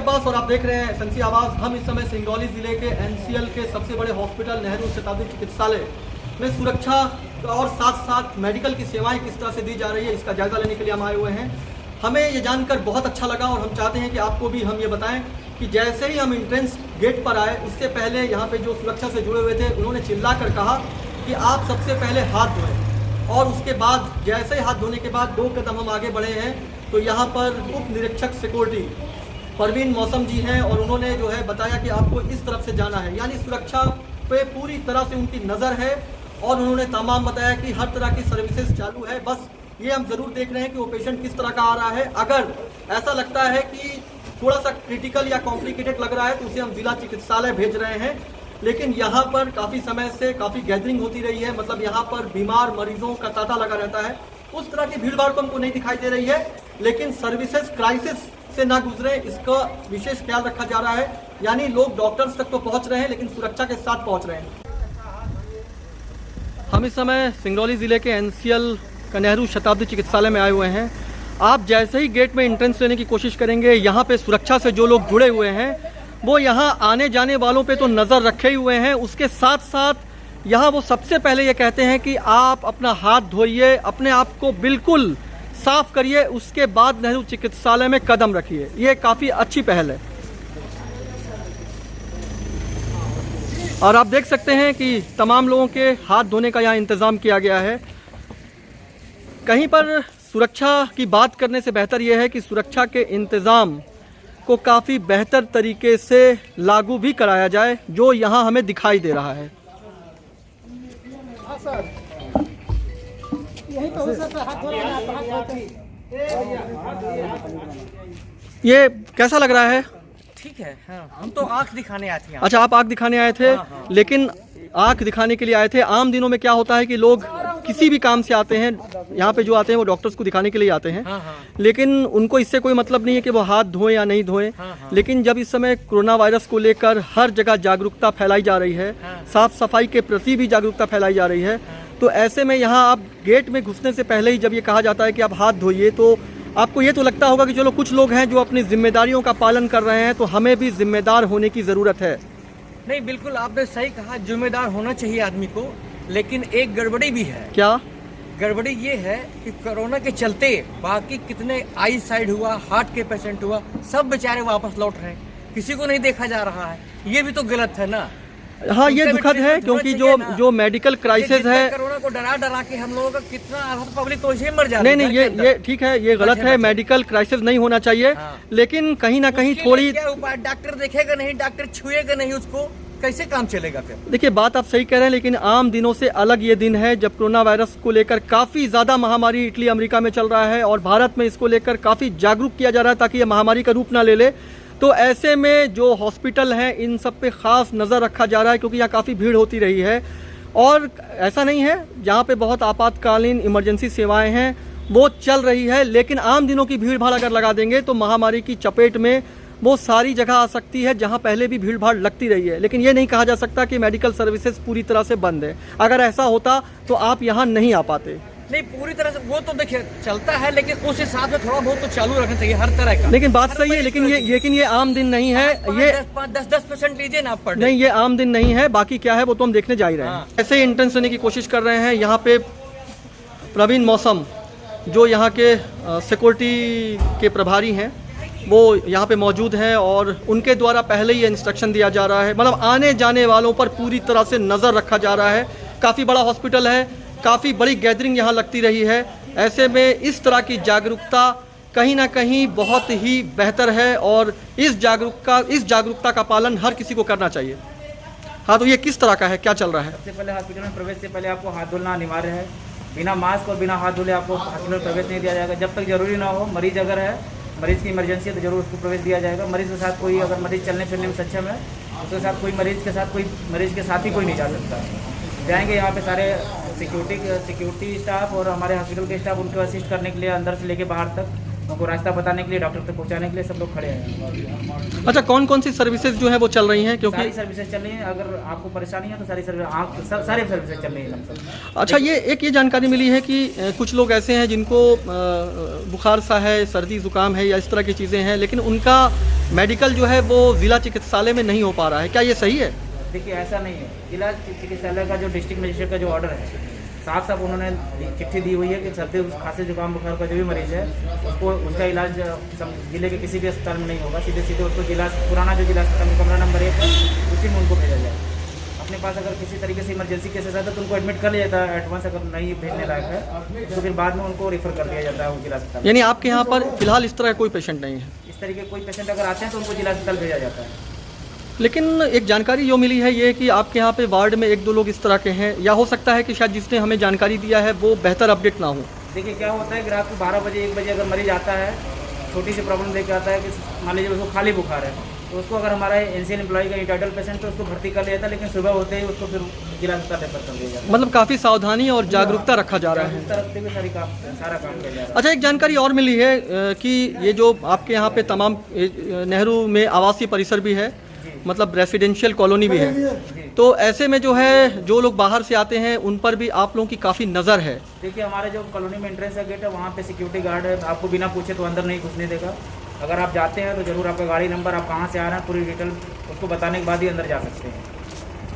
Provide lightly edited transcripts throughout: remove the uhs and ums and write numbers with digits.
अब्बास और आप देख रहे हैं एसएनसी आवाज़। हम इस समय सिंगरौली जिले के एनसीएल के सबसे बड़े हॉस्पिटल नेहरू शताब्दी चिकित्सालय में सुरक्षा और साथ साथ मेडिकल की सेवाएं किस तरह से दी जा रही है इसका जायजा लेने के लिए हम आए हुए हैं। हमें ये जानकर बहुत अच्छा लगा और हम चाहते हैं कि आपको भी हम ये बताएं कि जैसे ही हम एंट्रेंस गेट पर आए उससे पहले यहाँ पे जो सुरक्षा से जुड़े हुए थे उन्होंने चिल्ला कर कहा कि आप सबसे पहले हाथ धोएं, और उसके बाद जैसे ही हाथ धोने के बाद 2 कदम हम आगे बढ़े हैं तो यहाँ पर उप निरीक्षक सिक्योरिटी परवीन मौसम जी हैं और उन्होंने जो है बताया कि आपको इस तरफ से जाना है, यानी सुरक्षा पे पूरी तरह से उनकी नज़र है और उन्होंने तमाम बताया कि हर तरह की सर्विसेज चालू है। बस ये हम ज़रूर देख रहे हैं कि वो पेशेंट किस तरह का आ रहा है। अगर ऐसा लगता है कि थोड़ा सा क्रिटिकल या कॉम्प्लिकेटेड लग रहा है तो उसे हम जिला चिकित्सालय भेज रहे हैं। लेकिन यहाँ पर काफ़ी समय से काफ़ी गैदरिंग होती रही है, मतलब यहाँ पर बीमार मरीजों का तांता लगा रहता है। उस तरह की भीड़ भाड़ तो हमको नहीं दिखाई दे रही है, लेकिन सर्विसेज क्राइसिस से ना गुजरे इसका विशेष ख्याल रखा जा रहा है। यानी लोग डॉक्टर्स तक तो पहुँच रहे हैं लेकिन सुरक्षा के साथ पहुँच रहे हैं। हम इस समय सिंगरौली ज़िले के एनसीएल का नेहरू शताब्दी चिकित्सालय में आए हुए हैं। आप जैसे ही गेट में एंट्रेंस लेने की कोशिश करेंगे, यहाँ पे सुरक्षा से जो लोग जुड़े हुए हैं वो यहाँ आने जाने वालों पे तो नज़र रखे ही हुए हैं, उसके साथ साथ यहाँ वो सबसे पहले ये कहते हैं कि आप अपना हाथ धोइए, अपने आप को बिल्कुल साफ करिए, उसके बाद नेहरू चिकित्सालय में कदम रखिए। ये काफ़ी अच्छी पहल है और आप देख सकते हैं कि तमाम लोगों के हाथ धोने का यहाँ इंतज़ाम किया गया है। कहीं पर सुरक्षा की बात करने से बेहतर यह है कि सुरक्षा के इंतज़ाम को काफ़ी बेहतर तरीके से लागू भी कराया जाए, जो यहाँ हमें दिखाई दे रहा है। ये कैसा लग रहा है? ठीक है। हाँ, हम तो आंख दिखाने आए थे। अच्छा, आप आंख दिखाने आए थे? हाँ। लेकिन आंख दिखाने के लिए आए थे। आम दिनों में क्या होता है कि लोग किसी भी काम से आते हैं, यहाँ पे जो आते हैं वो डॉक्टर्स को दिखाने के लिए आते हैं। हाँ। लेकिन उनको इससे कोई मतलब नहीं है कि वो हाथ धोएं या नहीं धोएं। हाँ। लेकिन जब इस समय कोरोना वायरस को लेकर हर जगह जागरूकता फैलाई जा रही है, साफ सफाई के प्रति भी जागरूकता फैलाई जा रही है, तो ऐसे में यहाँ आप गेट में घुसने से पहले ही जब ये कहा जाता है कि आप हाथ धोइए, तो आपको ये तो लगता होगा कि चलो कुछ लोग हैं जो अपनी जिम्मेदारियों का पालन कर रहे हैं, तो हमें भी जिम्मेदार होने की ज़रूरत है। नहीं, बिल्कुल आपने सही कहा, जिम्मेदार होना चाहिए आदमी को। लेकिन एक गड़बड़ी भी है। क्या गड़बड़ी ये है कि कोरोना के चलते बाकी कितने आई साइड हुआ, हार्ट के पेशेंट हुआ, सब बेचारे वापस लौट रहे हैं, किसी को नहीं देखा जा रहा है। ये भी तो गलत है ना। हाँ, ये दुखद है क्योंकि जो मेडिकल क्राइसिस है, कोरोना को डरा के हम लोगों का कितना आधा पब्लिक तो ही मर जा रही है। नहीं, ये ठीक है, ये गलत है। मेडिकल क्राइसिस नहीं होना चाहिए। लेकिन कहीं ना कहीं थोड़ी क्या उपाय, डॉक्टर देखेगा नहीं, डॉक्टर छुएगा नहीं उसको, कैसे काम चलेगा फिर? देखिए, बात आप सही कह रहे हैं, लेकिन आम दिनों से अलग ये दिन है जब कोरोना वायरस को लेकर काफ़ी ज़्यादा महामारी इटली अमेरिका में चल रहा है और भारत में इसको लेकर काफ़ी जागरूक किया जा रहा है ताकि ये महामारी का रूप ना ले ले। तो ऐसे में जो हॉस्पिटल हैं इन सब पे ख़ास नज़र रखा जा रहा है क्योंकि यहाँ काफ़ी भीड़ होती रही है। और ऐसा नहीं है, जहाँ पे बहुत आपातकालीन इमरजेंसी सेवाएँ हैं वो चल रही है, लेकिन आम दिनों की भीड़ भाड़ अगर लगा देंगे तो महामारी की चपेट में वो सारी जगह आ सकती है जहां पहले भी भीड़ भाड़ लगती रही है। लेकिन ये नहीं कहा जा सकता कि मेडिकल सर्विसेज पूरी तरह से बंद है। अगर ऐसा होता तो आप यहां नहीं आ पाते। नहीं, पूरी तरह से वो तो देखिए चलता है, लेकिन उस हिसाब से थोड़ा बहुत तो चालू रखना चाहिए हर तरह का। लेकिन बात सही है, लेकिन ये आम दिन नहीं है। ये 10% लीजिए ना पर। नहीं, ये आम दिन नहीं है। बाकी क्या है वो तो हम देखने जा ही रहे हैं। ऐसे ही एंट्रेंस लेने की कोशिश कर रहे हैं। यहाँ पे प्रवीण मौसम जो यहाँ के सिक्योरिटी के प्रभारी हैं वो यहाँ पे मौजूद हैं और उनके द्वारा पहले ही इंस्ट्रक्शन दिया जा रहा है, मतलब आने जाने वालों पर पूरी तरह से नज़र रखा जा रहा है। काफ़ी बड़ा हॉस्पिटल है, काफ़ी बड़ी गैदरिंग यहाँ लगती रही है। ऐसे में इस तरह की जागरूकता कहीं ना कहीं बहुत ही बेहतर है और इस जागरूकता का पालन हर किसी को करना चाहिए। हाँ, तो ये किस तरह का है, क्या चल रहा है? सबसे पहले हॉस्पिटल में प्रवेश से पहले आपको हाथ धुलना अनिवार्य है। बिना मास्क और बिना हाथ धुले आपको हॉस्पिटल में प्रवेश नहीं दिया जाएगा जब तक जरूरी ना हो। मरीज अगर है, मरीज़ की इमरजेंसी है तो जरूर उसको प्रवेश दिया जाएगा। मरीज़ के साथ कोई, अगर मरीज़ चलने फिरने में सक्षम है उसके साथ कोई मरीज़ के साथ ही कोई नहीं जा सकता। जाएंगे यहाँ पे सारे सिक्योरिटी स्टाफ और हमारे हॉस्पिटल के स्टाफ उनको असिस्ट करने के लिए अंदर से लेके बाहर तक उनको रास्ता बताने के लिए, डॉक्टर तक पहुंचाने के लिए सब लोग खड़े हैं। अच्छा, कौन कौन सी सर्विसेज जो है वो चल रही हैं? क्योंकि सारी सर्विसेज चल रही है, अगर आपको परेशानी है तो सारी सर्विसेज चल रही है। अच्छा, ये जानकारी मिली है कि कुछ लोग ऐसे हैं जिनको बुखार सा है, सर्दी जुकाम है या इस तरह की चीज़ें हैं, लेकिन उनका मेडिकल जो है वो जिला चिकित्सालय में नहीं हो पा रहा है, क्या ये सही है? देखिए ऐसा नहीं है। जिला चिकित्सालय का जो डिस्ट्रिक्ट मजिस्ट्रेट का जो ऑर्डर है, साफ साफ उन्होंने चिट्ठी दी हुई है कि सर्दी खांसी जुकाम बुखार का जो भी मरीज है उसको उसका इलाज जिले के किसी भी अस्पताल में नहीं होगा, सीधे सीधे उसको पुराना जो जिला अस्पताल में कमरा नंबर 1 है उसी में उनको भेजा जाए। अपने पास अगर किसी तरीके से इमरजेंसी केसेस आता है तो उनको एडमिट कर लिया जाता है एडवांस, अगर नहीं भेजने लायक है तो फिर बाद में उनको रेफर कर दिया जाता है वो जिला अस्पताल। यानी आपके यहाँ पर फिलहाल इस तरह कोई पेशेंट नहीं है? इस तरीके कोई पेशेंट अगर आते हैं तो उनको जिला अस्पताल भेजा जाता है। लेकिन एक जानकारी जो मिली है ये कि आपके यहाँ पे वार्ड में 1-2 लोग इस तरह के हैं, या हो सकता है कि शायद जिसने हमें जानकारी दिया है वो बेहतर अपडेट ना हो। देखिए क्या होता है कि रात को 12 बजे 1 बजे अगर मरीज आता है, छोटी सी प्रॉब्लम लेके आता है कि मान लीजिए उसको खाली बुखार है, तो उसको अगर हमारा एनसीएल एम्प्लॉय का इंटाइटल पेशेंट तो उसको भर्ती कर लिया जाता है, लेकिन सुबह होते ही उसको फिर जिला अस्पताल रेफर कर दिया जाता है। मतलब काफ़ी सावधानी और जागरूकता रखा जा रहा है। रखते हुए सारा काम किया जा रहा है। अच्छा, एक जानकारी और मिली है कि ये जो आपके यहाँ पे तमाम नेहरू में आवासीय परिसर भी है, मतलब रेसिडेंशियल कॉलोनी भी है, तो ऐसे में जो है जो लोग बाहर से आते हैं उन पर भी आप लोगों की काफ़ी नज़र है। देखिए हमारे जो कॉलोनी में एंट्रेंस का गेट है वहाँ पे सिक्योरिटी गार्ड है, आपको बिना पूछे तो अंदर नहीं घुसने देगा। अगर आप जाते हैं तो जरूर आपका गाड़ी नंबर, आप कहाँ से आ रहे हैं, पूरी डिटेल उसको बताने के बाद ही अंदर जा सकते हैं।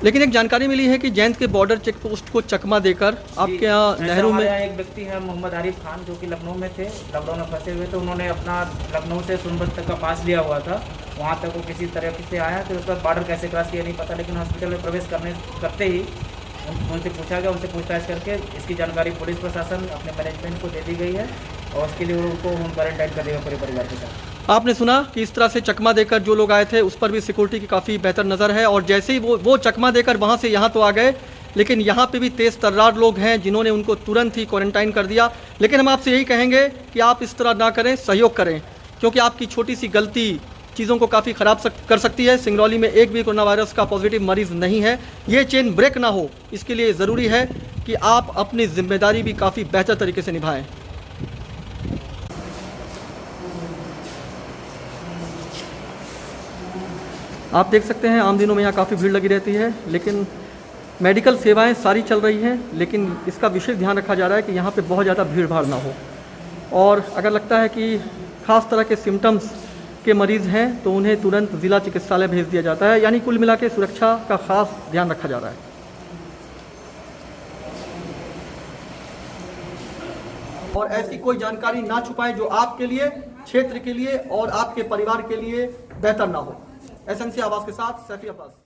लेकिन एक जानकारी मिली है कि जैंत के बॉर्डर चेक पोस्ट को चकमा देकर आपके यहाँ नेहरू में एक व्यक्ति है मोहम्मद आरिफ खान, जो कि लखनऊ में थे, लॉकडाउन में फंसे हुए थे। उन्होंने अपना लखनऊ से सोनभद्र तक का पास लिया हुआ था, वहाँ तक वो किसी तरह से आया, तो उसका बॉर्डर कैसे क्रॉस किया नहीं पता, लेकिन हॉस्पिटल में प्रवेश करते ही उनसे पूछा गया, उनसे पूछताछ करके इसकी जानकारी पुलिस प्रशासन अपने मैनेजमेंट को दे दी गई है और उसके लिए उनको होम क्वारंटाइन कर देगा पूरे परिवार के साथ। आपने सुना कि इस तरह से चकमा देकर जो लोग आए थे उस पर भी सिक्योरिटी की काफ़ी बेहतर नज़र है, और जैसे ही वो चकमा देकर वहाँ से यहाँ तो आ गए, लेकिन यहाँ पे भी तेज़ तर्रार लोग हैं जिन्होंने उनको तुरंत ही क्वारंटाइन कर दिया। लेकिन हम आपसे यही कहेंगे कि आप इस तरह ना करें, सहयोग करें, क्योंकि आपकी छोटी सी गलती चीज़ों को काफ़ी ख़राब कर सकती है। सिंगरौली में एक भी कोरोना वायरस का पॉजिटिव मरीज़ नहीं है, ये चेन ब्रेक ना हो, इसके लिए ज़रूरी है कि आप अपनी जिम्मेदारी भी काफ़ी बेहतर तरीके से निभाएं। आप देख सकते हैं आम दिनों में यहाँ काफ़ी भीड़ लगी रहती है, लेकिन मेडिकल सेवाएं सारी चल रही हैं, लेकिन इसका विशेष ध्यान रखा जा रहा है कि यहाँ पे बहुत ज़्यादा भीड़ भाड़ ना हो। और अगर लगता है कि ख़ास तरह के सिम्टम्स के मरीज़ हैं तो उन्हें तुरंत ज़िला चिकित्सालय भेज दिया जाता है, यानी कुल मिला के सुरक्षा का ख़ास ध्यान रखा जा रहा है। और ऐसी कोई जानकारी ना छुपाएं जो आपके लिए, क्षेत्र के लिए और आपके परिवार के लिए बेहतर ना हो। एसएनसी आवाज़ के साथ सैफी अब्बास।